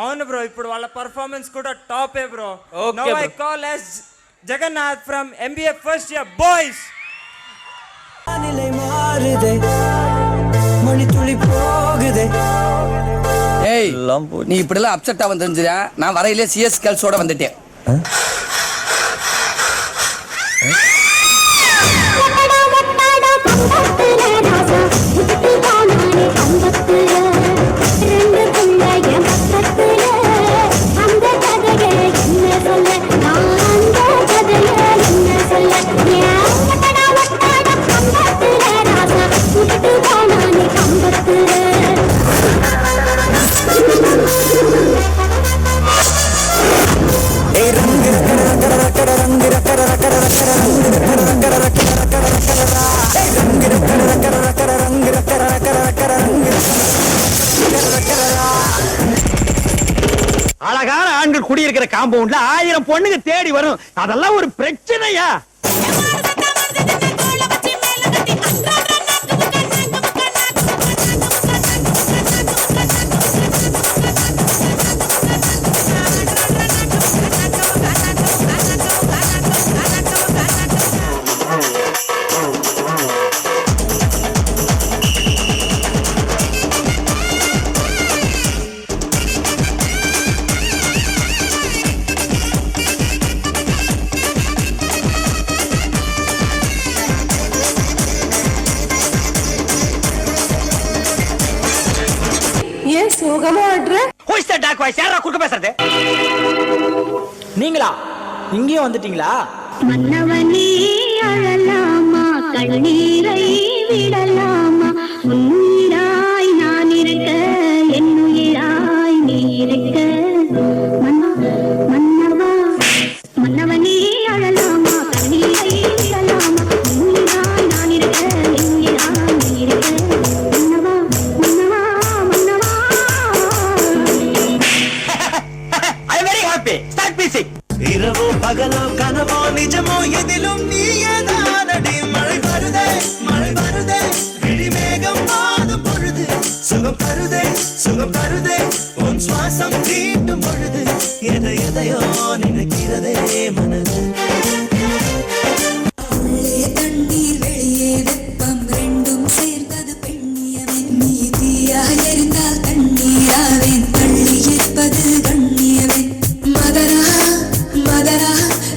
అవును బ్రో, ఇప్పుడు వాళ్ళ పర్ఫార్మెన్స్ కూడా టాపే bro. Okay, now I call S Jagannath from MBA first year boys. நிலை மாறுதே மணி துளி போகுதே. ஏய் நீ இப்படிலாம் அப்செட் ஆக தெரிஞ்சுதா? நான் வரையிலே சிஎஸ் கேர்ள்ஸோட வந்துட்டேன். அழகான ஆண்கள் குடியிருக்கிற காம்பவுண்ட்ல 1000 பொண்ணுங்க தேடி வரும். அதெல்லாம் ஒரு பிரச்சனையா? நீங்களா இங்கேயும் வந்துட்டீங்களா? மன்னவனே அழலாமா, கண்ணீரை விடலாமா, உன்னுயிராய் நான் இருக்க, என்னுயிராய் நீ இருக்க. மன்னவா மன்னவனே அழலாமா, கண்ணீரை விடலாமா, உன்னுயிராய் நான் இருக்க, என்னுயிராய் நீ இருக்க. மன்னவா மன்னவா மன்னவா. I am very happy. Start music. இரவோ பகலோ கனவோ நிஜமோ எதிலும் நீயேதானடி. மழை வருதே விழிமேகம் மாதும் பொழுது, சுகம் தருதே உன் சுவாசம் தீண்டும் பொழுது, எதையோ நினைக்கிறதே மனது. உள்ளே தண்ணீர் வெளியே வெப்பம் ரெண்டும் சேர்ந்தது பெண்ணியமே. நீ தீயாக எரிந்தால் தண்ணீராவேன், தள்ளி இருப்பது கண்ணியமே. மதரா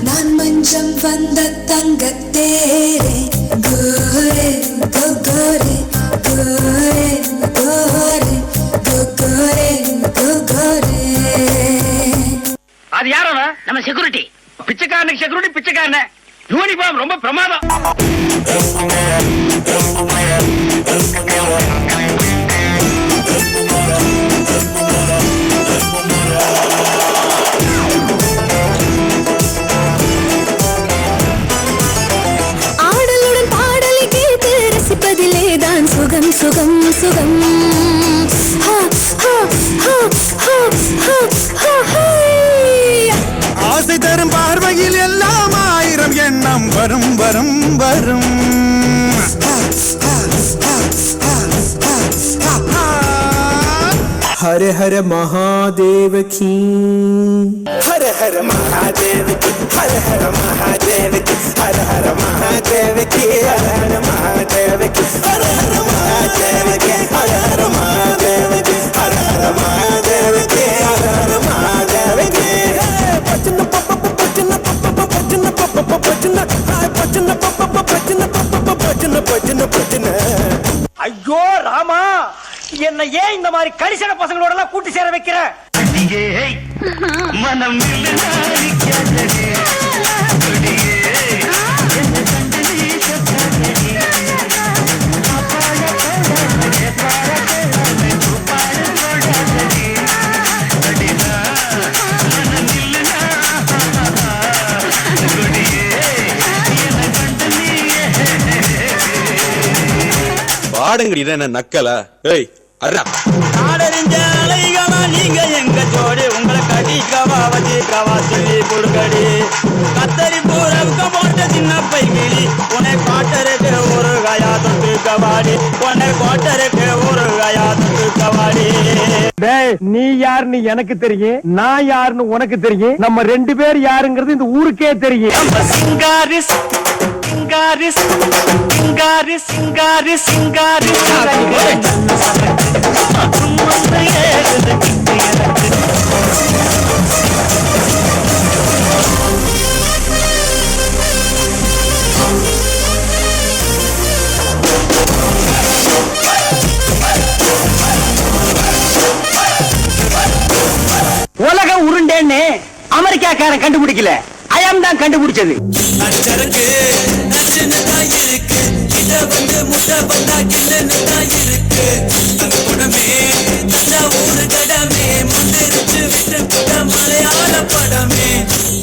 நான் மஞ்சம் வந்த தங்கத்தேரே, கோரே கோரே கோரே கோரே கோரே கோரே. அது யாரவ? நம்ம செக்யூரிட்டி. பிச்சைக்காரனுக்கு செக்யூரிட்டி பிச்சைக்காரன. யூனிஃபார்ம் ரொம்ப பிரமாதம். சுகம் சுகம் சுகம். ஆசை தரும் பார்வையில் எல்லாம் 1000 எண்ணம் வரும் வரும் வரும். हर हर महादेव की, हर हर महादेव की, हर हर महादेव की, हर हर महादेव की, हर हर महादेव की, हर हर महादेव की, हर हर महादेव की, हर हर महादेव की, हर हर महादेव की. बचन पप बचन पप बचन पप बचन बचन पप बचन पप बचन बचन बचन. ஐயோ ராமா, என்ன ஏன் இந்த மாதிரி கரிசன பசங்களோட எல்லாம் கூட்டி சேர வைக்கிற? மனம் பாடுங்கடி, என்ன நக்கலா? ஏய் அண்ணா, நாடறிஞ்ச அலைகளா நீங்க எங்க ஜோடி, உங்களை கடிக்கவா வச்சிக்கவா சொல்லி கொடுக்கடி. கத்தரி பூரவுக்கு போட்ட சின்ன பைகிளி, உன்னை காட்டருக்கு ஒரு கயா தொட்டு கவாடி, உன்னை கோட்டருக்கு ஒரு கயா தொட்டு கவாடி. நீ யாருன்னு எனக்கு தெரியும், நான் யாருன்னு உனக்கு தெரியும். நம்ம 2 பேர் யாருங்கிறது இந்த ஊருக்கே தெரியும். சிங்காரி சிங்காரி சிங்காரி சிங்காரி சிங்காரி உலக உருண்டேன்னு அமெரிக்காக்காரன் கண்டுபிடிக்கல, அயம் தான் கண்டுபிடிச்சது. நச்சருக்கு நச்சுன்னு தான் இருக்கு, இத வந்து முட்டை பண்ணா கிண்ணன்னு தான் இருக்கு. அந்த குடமே நல்ல ஊரு கடமே, முன்னெரிச்சு விட்டு புட்ட மலையாள படமே.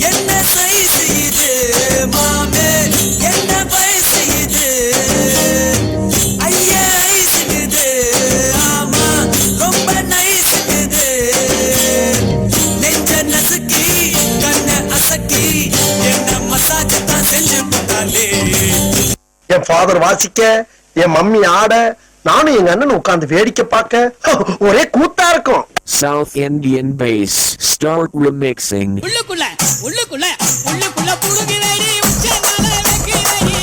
என்ன சைஸ் இது மாமே, என்ன வயசு இது, ஐயா ஐசுக்குது, ஆமா ரொம்ப நைசுக்குது. நெஞ்ச நசுக்கி கண்ண அசக்கி என்ன மசாஜ் தான் செஞ்சு போட்டாலே. என் ஃபாதர் வாசிக்க, என் மம்மி ஆட, நானும் எங்க அண்ணன் உட்கார்ந்து வேடிக்கை பார்க்க ஒரே கூத்தா இருக்கும். South Indian bass, start remixing. உள்ளுக்குள்ள உள்ளுக்குள்ள உள்ளுக்குள்ள புடுங்கிறடி உச்சந்தால வைக்கிறடி,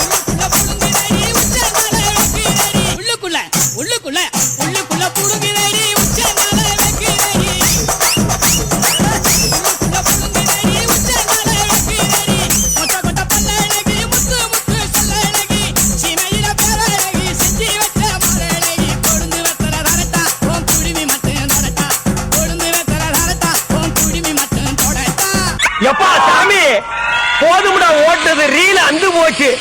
உள்ளுக்குள்ள புடுங்கிறடி உச்சந்தால வைக்கிறடி, உள்ளுக்குள்ள உள்ளுக்குள்ள உள்ளுக்குள்ள புடுங்கிறடி உச்சந்தால வைக்கிறடி, உள்ளுக்குள்ள புடுங்கிறடி உச்சந்தால வைக்கிறடி. கொட்ட கொட்ட பல்லழகி முத்து முத்து சொல்லழகி, சீமையில பரழகி செஞ்சி வச்ச மரழகி, கொழுந்து வெத்தற தரட்டா உன் குடிமி மட்டும் தொடட்டா, கொழுந்து வெத்தற தரட்டா உன் குடிமி மட்டும் தொடட்டா. எப்பா சாமி, போதும்டா ஓட்டுறது, ரீல் அந்து போச்சு.